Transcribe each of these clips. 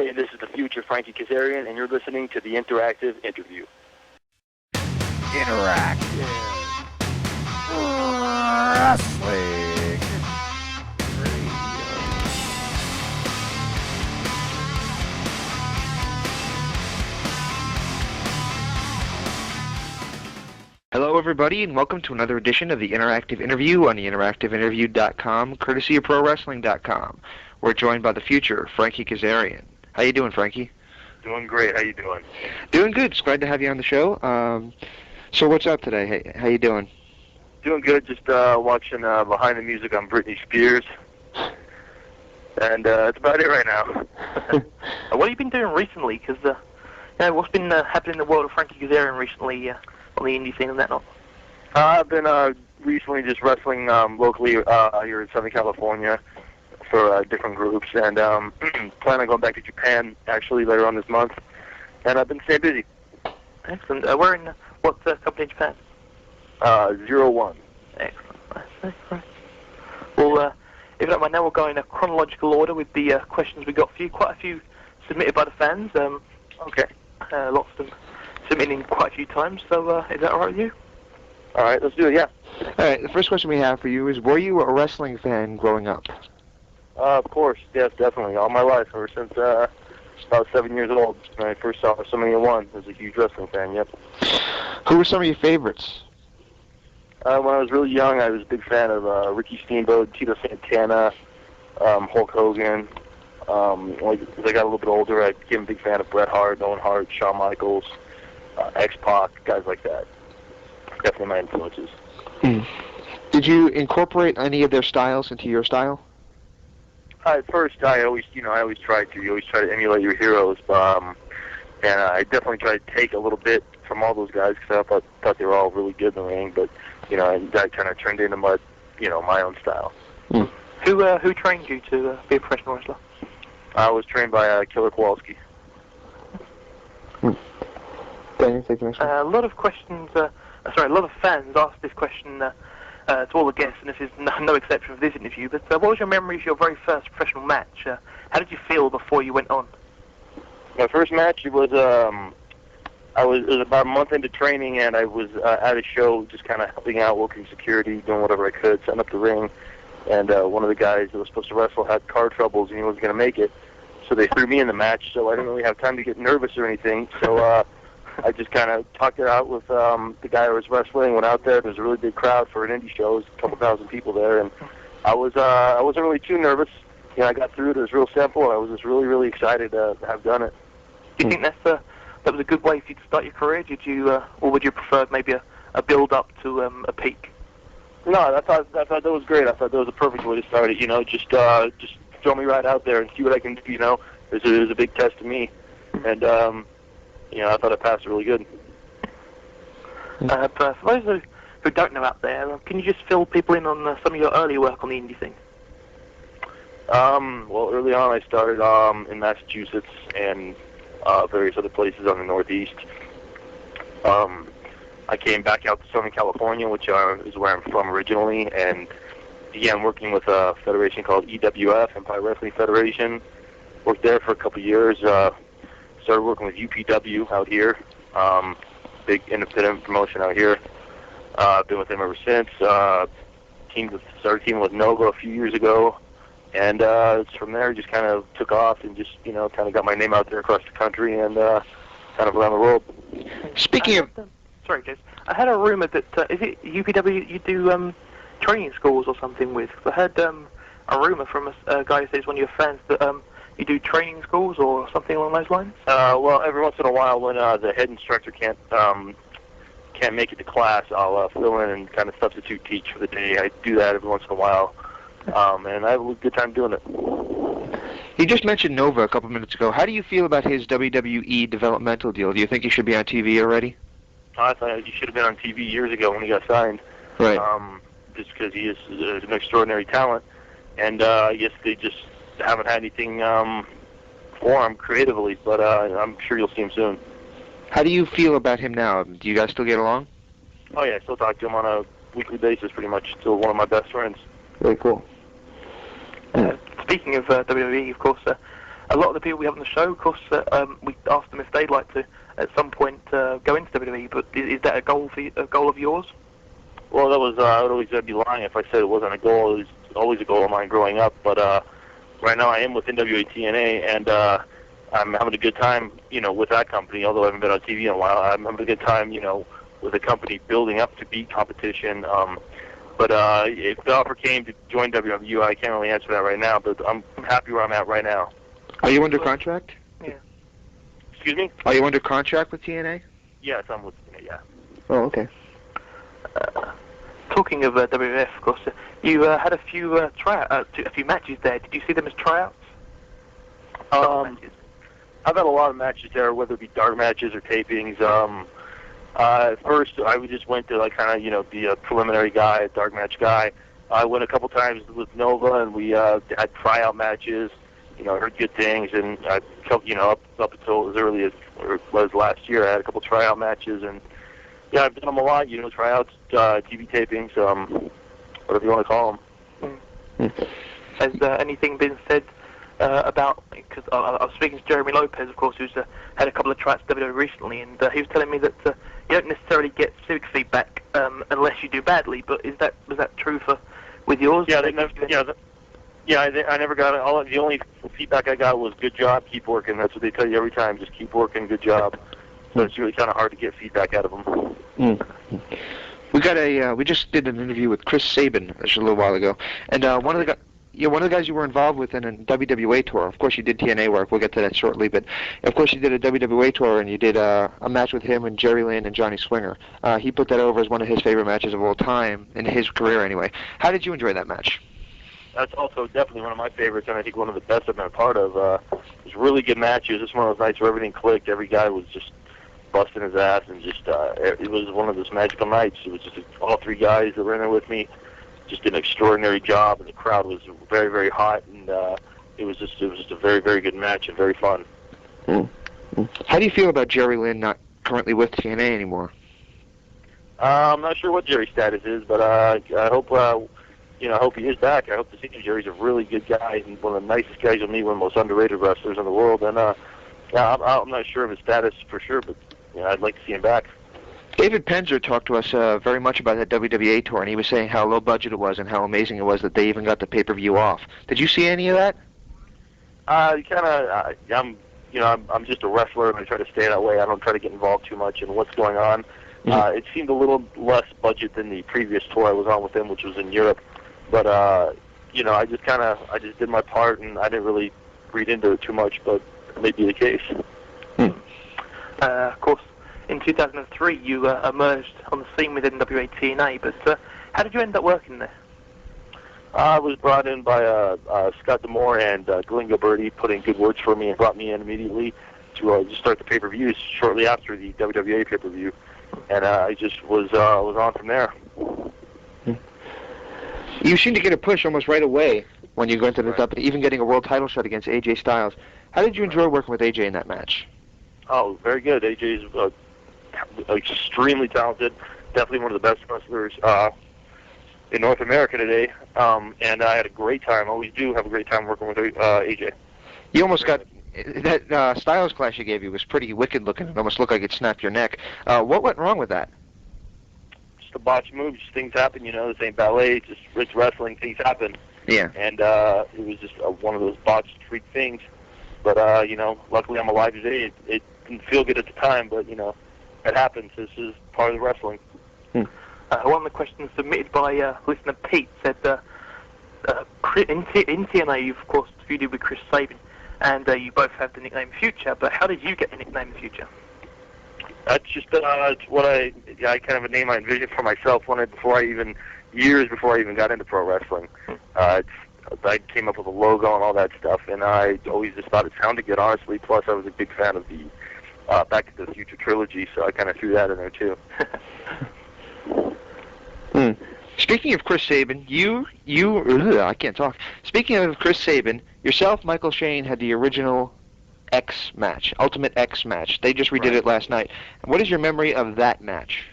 Hey, this is the future Frankie Kazarian, and you're listening to the Interactive Interview. Interactive Wrestling Radio. Hello, everybody, and welcome to another edition of the Interactive Interview on the interactiveinterview.com, courtesy of ProWrestling.com. We're joined by the future, Frankie Kazarian. How you doing, Frankie? Doing great. How you doing? Doing good. It's glad to have you on the show. So what's up today? Hey, how you doing? Doing good. Just watching Behind the Music on Britney Spears. And that's about it right now. What have you been doing recently? Because what's been happening in the world of Frankie Kazarian recently on the indie scene and that not? I've been recently just wrestling locally here in Southern California for different groups, and plan on going back to Japan actually later on this month. And I've been staying busy. Excellent. We're in what company in Japan? 01. Excellent. Right. Well, if you don't mind, now we'll go in a chronological order with the questions we got for you. Quite a few submitted by the fans. Okay. Lots of them submitting quite a few times. So is that all right with you? All right, let's do it. Yeah. All right. The first question we have for you is: were you a wrestling fan growing up? Of course, yes, definitely. All my life, ever since about 7 years old, when I first saw WrestleMania 1. I was a huge wrestling fan, yep. Who were some of your favorites? When I was really young, I was a big fan of Ricky Steamboat, Tito Santana, Hulk Hogan. As I got a little bit older, I became a big fan of Bret Hart, Owen Hart, Shawn Michaels, X-Pac, guys like that. Definitely my influences. Did you incorporate any of their styles into your style? At first, I always try to. You always try to emulate your heroes, and I definitely tried to take a little bit from all those guys because I thought they were all really good in the ring. But that kind of turned into my own style. Who trained you to be a professional wrestler? I was trained by Killer Kowalski. Daniel, take the next one. A lot of questions. A lot of fans asked this question to all the guests, and this is no exception for this interview. But what was your memory of your very first professional match? How did you feel before you went on? My first match, it was about a month into training, and I was at a show, just kind of helping out, working security, doing whatever I could, setting up the ring. And one of the guys that was supposed to wrestle had car troubles, and he wasn't going to make it. So they threw me in the match, so I didn't really have time to get nervous or anything. So I just kind of talked it out with the guy I was wrestling. Went out there. There was a really big crowd for an indie show. There was a couple thousand people there, and I wasn't really too nervous. I got through it. It was real simple, and I was just really, really excited to have done it. Do you think that was a good way for you to start your career? Did you, or would you prefer maybe a build up to a peak? No, I thought that was great. I thought that was a perfect way to start it. Just throw me right out there and see what I can do. It was a big test to me, and I thought I passed really good. For those who don't know out there, can you just fill people in on some of your early work on the indie thing? Well, early on I started in Massachusetts and various other places on the Northeast. I came back out to Southern California, which is where I'm from originally, and began working with a federation called EWF, Empire Wrestling Federation. Worked there for a couple of years. Started working with UPW out here, big independent promotion out here. Been with them ever since. Started teaming with Nova a few years ago, and from there just kind of took off and just kind of got my name out there across the country and kind of around the world. Speaking of... Sorry, Jess. I had a rumor that, is it UPW you do training schools or something with? I heard a rumor from a guy who says one of your friends that you do training schools or something along those lines? Well, every once in a while when the head instructor can't make it to class, I'll fill in and kind of substitute teach for the day. I do that every once in a while, and I have a good time doing it. You just mentioned Nova a couple minutes ago. How do you feel about his WWE developmental deal? Do you think he should be on TV already? I thought he should have been on TV years ago when he got signed. Right. Just because he is an extraordinary talent, and I guess they just haven't had anything for him creatively, but I'm sure you'll see him soon. How do you feel about him now? Do you guys still get along? Oh yeah, I still talk to him on a weekly basis, pretty much. Still one of my best friends. Very cool. Speaking of WWE, of course, a lot of the people we have on the show, of course, we asked them if they'd like to at some point go into WWE. But is that a goal of yours? Well, that was I would always be lying if I said it wasn't a goal. It was always a goal of mine growing up. But right now I am with NWA TNA, and I'm having a good time, with that company. Although I haven't been on TV in a while, I'm having a good time, with the company building up to beat competition. But if the offer came to join WWE, I can't really answer that right now. But I'm happy where I'm at right now. Are you under contract? Yeah. Excuse me? Are you under contract with TNA? Yes, I'm with TNA. Yeah. Oh, okay. Talking of WWF, of course, you had a few a few matches there. Did you see them as tryouts? Matches. I've had a lot of matches there, whether it be dark matches or tapings. At first, I just went to be a preliminary guy, a dark match guy. I went a couple times with Nova, and we had tryout matches. I heard good things, and up until as early as was last year, I had a couple tryout matches, and yeah, I've done them a lot. Tryouts, TV tapings, whatever you want to call them. Has anything been said about? Because I was speaking to Jeremy Lopez, of course, who's had a couple of tryouts WWE recently, and he was telling me that you don't necessarily get specific feedback unless you do badly. But was that true with yours? Yeah, I never got it. The only feedback I got was "good job, keep working." That's what they tell you every time. Just keep working, good job. So it's really kind of hard to get feedback out of them. We just did an interview with Chris Sabin just a little while ago, and one of the guys you were involved with in a WWA tour. Of course, you did TNA work. We'll get to that shortly, but of course, you did a WWA tour, and you did a match with him and Jerry Lynn and Johnny Swinger. He put that over as one of his favorite matches of all time in his career, anyway. How did you enjoy that match? That's also definitely one of my favorites, and I think one of the best I've been a part of. It was really good matches. This one of those nights where everything clicked. Every guy was just busting his ass, and just it was one of those magical nights. It was just all three guys that were in there with me just did an extraordinary job, and the crowd was very, very hot, and it was just a very, very good match and very fun. How do you feel about Jerry Lynn not currently with TNA anymore? I'm not sure what Jerry's status is, but I hope I hope he is back. I hope to see him. Jerry's a really good guy and one of the nicest guys you'll meet, one of the most underrated wrestlers in the world. And I'm not sure of his status for sure, but I'd like to see him back. David Penzer talked to us very much about that WWE tour, and he was saying how low budget it was and how amazing it was that they even got the pay-per-view off. Did you see any of that? I'm just a wrestler, and I try to stay that way. I don't try to get involved too much in what's going on. It seemed a little less budget than the previous tour I was on with him, which was in Europe. But I just did my part, and I didn't really read into it too much, but it may be the case. Of course, in 2003, you emerged on the scene within NWA TNA, but how did you end up working there? I was brought in by Scott D'Amore and Glenn Gilberti, put in good words for me and brought me in immediately to just start the pay-per-views shortly after the WWA pay-per-view, and I just was on from there. You seem to get a push almost right away when you go into this up, even getting a world title shot against AJ Styles. How did you enjoy working with AJ in that match? Oh, very good. AJ is extremely talented, definitely one of the best wrestlers in North America today, and I had a great time. I always do have a great time working with AJ. You almost got that Styles clash you gave you was pretty wicked looking. It almost looked like it snapped your neck. What went wrong with that? Just a botched move. Just things happen, this ain't ballet. It's wrestling. Things happen. Yeah. And it was just one of those botched freak things. But luckily I'm alive today. It didn't feel good at the time, but it happens. This is part of the wrestling. One of the questions submitted by listener Pete said, in TNA, you've of course feuded with Chris Sabin, and you both have the nickname Future, but how did you get the nickname Future? That's just it's what I kind of a name I envisioned for myself years before I even got into pro wrestling. I came up with a logo and all that stuff, and I always just thought it sounded good, honestly. Plus, I was a big fan of the Back to the Future trilogy, so I kind of threw that in there too. Speaking of Chris Sabin, I can't talk. Speaking of Chris Sabin, yourself, Michael Shane, had the original X match, Ultimate X match. They just redid it last night. What is your memory of that match?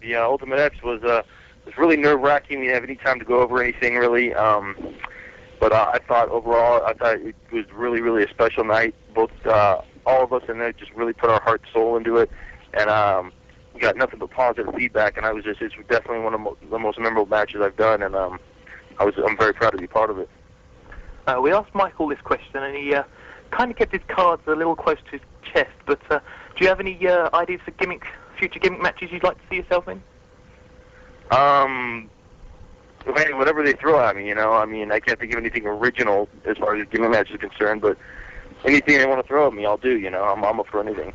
Yeah, Ultimate X was really nerve-wracking. We didn't have any time to go over anything, really. But I thought overall, it was really, really a special night. Both all of us in there just really put our heart and soul into it, and we got nothing but positive feedback. And it's definitely one of the most memorable matches I've done, and I'm very proud to be part of it. We asked Michael this question, and he kind of kept his cards a little close to his chest. But do you have any ideas for future gimmick matches you'd like to see yourself in? Whatever they throw at me, I can't think of anything original as far as gimmick match is concerned, but anything they want to throw at me, I'll do, I'm up for anything.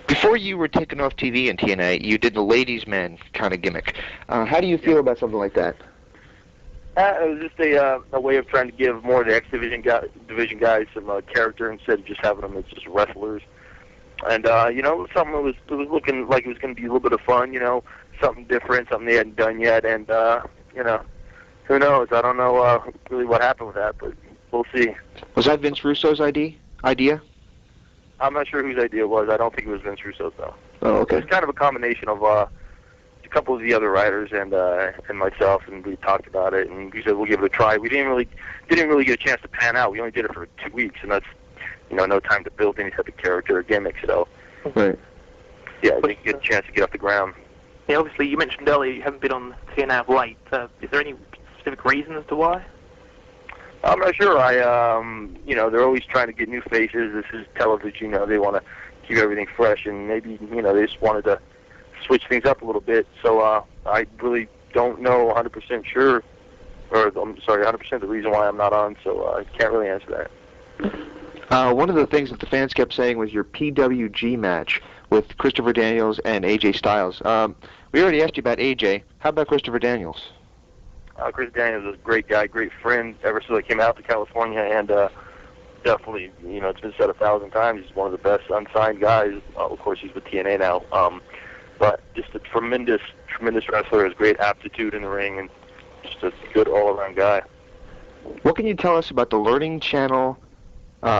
Before you were taken off TV in TNA, you did the ladies' man kind of gimmick. How do you feel about something like that? It was just a way of trying to give more of the X division guys some character instead of just having them as just wrestlers. And something that was looking like it was going to be a little bit of fun, something different, something they hadn't done yet, and who knows? I don't know really what happened with that, but we'll see. Was that Vince Russo's idea? I'm not sure whose idea it was. I don't think it was Vince Russo's, though. Oh, okay. It was kind of a combination of a couple of the other writers and myself, and we talked about it, and we said we'll give it a try. We didn't really get a chance to pan out. We only did it for 2 weeks, and that's no time to build any type of character or gimmick. So, right. Yeah, we didn't get a chance to get off the ground. Yeah, obviously you mentioned earlier you haven't been on TNA of late. Is there any specific reason as to why? I'm not sure. They're always trying to get new faces. This is television. They want to keep everything fresh, and maybe they just wanted to switch things up a little bit. So I really don't know 100% sure, or I'm sorry, 100% the reason why I'm not on. So I can't really answer that. One of the things that the fans kept saying was your PWG match with Christopher Daniels and AJ Styles. We already asked you about AJ. How about Christopher Daniels? Chris Daniels is a great guy, great friend ever since I came out to California, and definitely, it's been said 1,000 times, he's one of the best unsigned guys. Of course, he's with TNA now, but just a tremendous, tremendous wrestler, has great aptitude in the ring, and just a good all-around guy. What can you tell us about the Learning Channel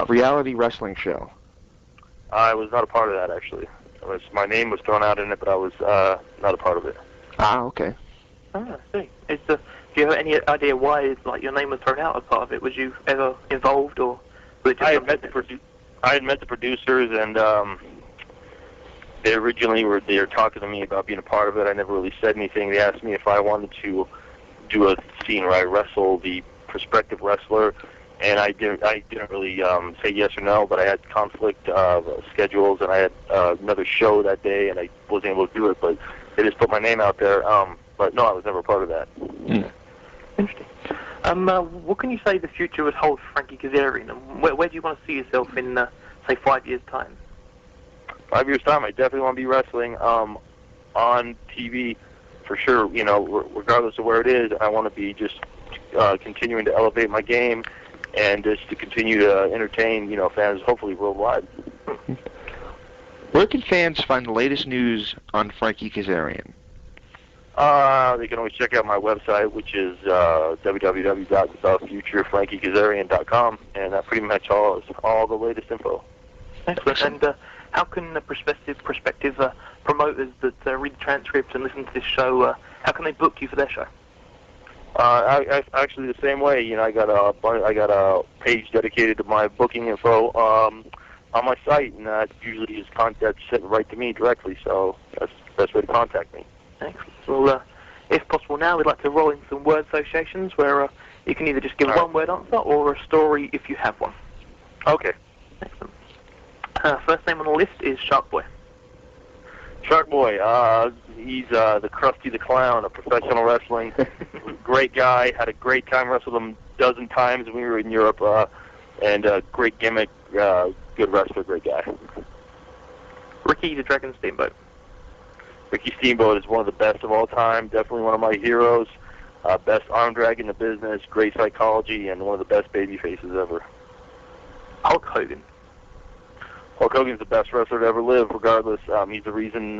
reality wrestling show? I was not a part of that, actually. My name was thrown out in it, but I was not a part of it. Ah, okay. Ah, I see. Do you have any idea why your name was thrown out as part of it? Was you ever involved, or was it just I had met the producers, and they originally were talking to me about being a part of it. I never really said anything. They asked me if I wanted to do a scene where I wrestle the prospective wrestler, and I didn't really say yes or no, but I had conflict schedules, and I had another show that day, and I wasn't able to do it, but they just put my name out there. But no, I was never a part of that. Interesting. What can you say the future would hold for Frankie Kazarian, and where do you want to see yourself in, say, 5 years' time? 5 years' time, I definitely want to be wrestling on TV for sure. Regardless of where it is, I want to be just continuing to elevate my game and just to continue to entertain, fans, hopefully worldwide. Where can fans find the latest news on Frankie Kazarian? They can always check out my website, which is www.thefuturefrankiekazarian.com, and that pretty much all the latest info. Excellent. And how can the prospective promoters that read the transcripts and listen to this show, how can they book you for their show? I actually the same way. I got a page dedicated to my booking info on my site, and that usually is that's sent right to me directly. So that's the best way to contact me. Excellent. Well, if possible now, we'd like to roll in some word associations where you can either just give a one-word answer or a story if you have one. Okay. Excellent. First name on the list is Shark Boy. Shark Boy, he's the Krusty the Clown of professional wrestling. Great guy, had a great time, wrestled him a dozen times when we were in Europe, and great gimmick, good wrestler, great guy. Ricky the Dragon Steamboat. Ricky Steamboat is one of the best of all time, definitely one of my heroes, best arm drag in the business, great psychology, and one of the best baby faces ever. Hulk Hogan. Hulk Hogan's the best wrestler to ever live, regardless. He's the reason,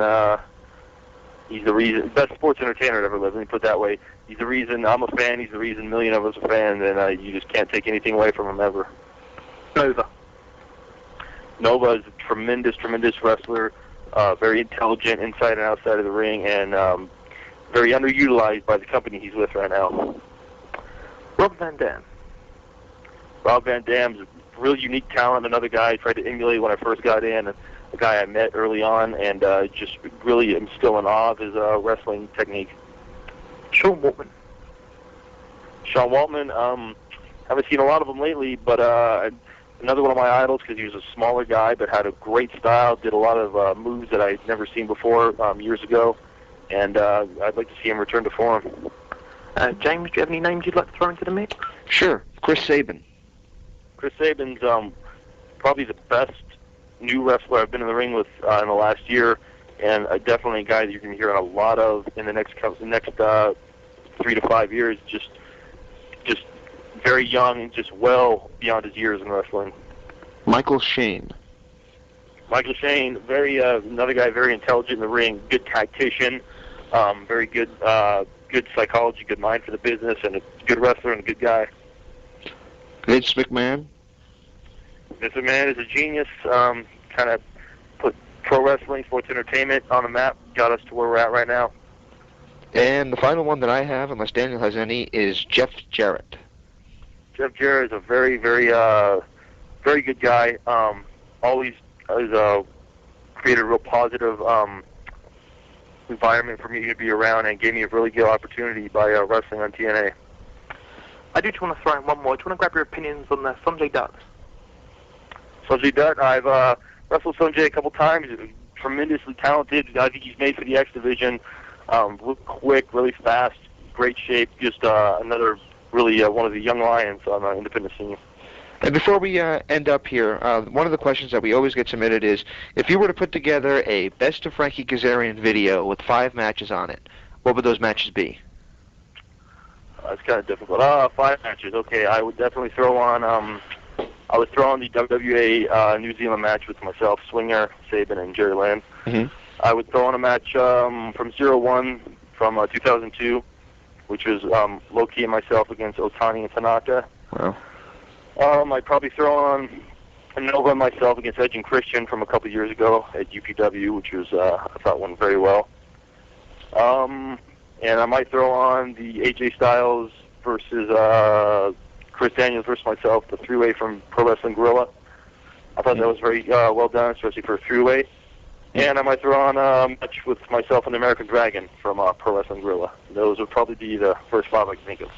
best sports entertainer to ever live, let me put it that way. He's the reason I'm a fan, he's the reason a million of us are fans, and you just can't take anything away from him ever. Nova. Nova is a tremendous, tremendous wrestler, very intelligent inside and outside of the ring, and very underutilized by the company he's with right now. Rob Van Dam. Rob Van Dam's a really unique talent. Another guy I tried to emulate when I first got in. A guy I met early on, and just really am still in awe of his wrestling technique. Sean Waltman. Sean Waltman, haven't seen a lot of him lately, but another one of my idols because he was a smaller guy but had a great style, did a lot of moves that I'd never seen before years ago, and I'd like to see him return to form. James, do you have any names you'd like to throw into the mix? Sure. Chris Sabin. Chris Sabin's probably the best new wrestler I've been in the ring with in the last year, and definitely a guy that you're going to hear a lot of in the next 3 to 5 years. Just very young and just well beyond his years in wrestling. Michael Shane. Michael Shane, another guy very intelligent in the ring, good tactician, very good psychology, good mind for the business, and a good wrestler and a good guy. Vince McMahon. Vince McMahon is a genius, kind of put pro wrestling, sports entertainment on the map, got us to where we're at right now. And the final one that I have, unless Daniel has any, is Jeff Jarrett. Jeff Jarrett is a very, very good guy. Always has created a real positive environment for me to be around and gave me a really good opportunity by wrestling on TNA. I do just want to throw in one more. Do you want to grab your opinions on Sanjay Dutt? Sanjay Dutt, I've wrestled Sanjay a couple times. Tremendously talented. I think he's made for the X Division. Real quick, really fast, great shape. Just another really one of the young lions on the independent scene. And before we end up here, one of the questions that we always get submitted is, if you were to put together a Best of Frankie Kazarian video with 5 matches on it, what would those matches be? It's kind of difficult. 5 matches. Okay, I would definitely throw on. I would throw on the WWA New Zealand match with myself, Swinger, Sabin, and Jerry Lynn. Mm-hmm. I would throw on a match from 0-1 from 2002, which was Low-Key and myself against Otani and Tanaka. Wow. I'd probably throw on a Nova and myself against Edge and Christian from a couple years ago at UPW, which was I thought went very well. And I might throw on the AJ Styles versus Chris Daniels versus myself, the 3-way from Pro Wrestling Guerrilla. I thought that was very well done, especially for a 3-way. And I might throw on a match with myself and the American Dragon from Pro Wrestling Guerrilla. Those would probably be the first 5 I can think of.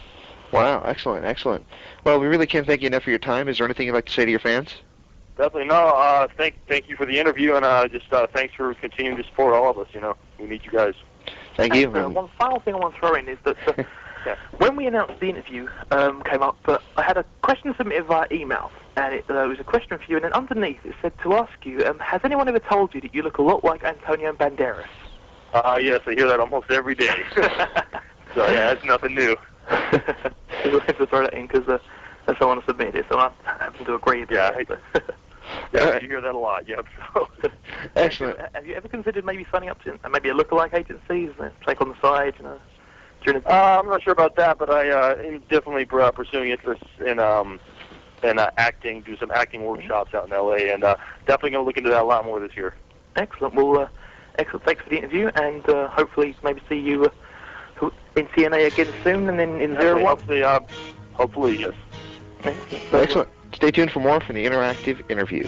Wow, excellent, excellent. Well, we really can't thank you enough for your time. Is there anything you'd like to say to your fans? Definitely. No, thank you for the interview, and just thanks for continuing to support all of us. You know, we need you guys. Thank you. One final thing I want to throw in is that Yeah. when we announced the interview came up, I had a question submitted via email, and it was a question for you, and then underneath it said to ask you, has anyone ever told you that you look a lot like Antonio Banderas? Yes, I hear that almost every day. So, yeah, that's nothing new. I wanted to throw that in because someone submitted it, so I happen to agree with Yeah, it. Yeah, you hear that a lot, yep. So. Excellent. Have you ever considered maybe signing up to maybe a lookalike agency, take on the side, you know? I'm not sure about that, but I am definitely pursuing interest in acting, do some acting workshops out in LA, and definitely going to look into that a lot more this year. Excellent. Well, excellent. Thanks for the interview, and hopefully maybe see you in TNA again soon, and then in 0-1. Hopefully, yes. Excellent. Stay tuned for more from the Interactive Interview.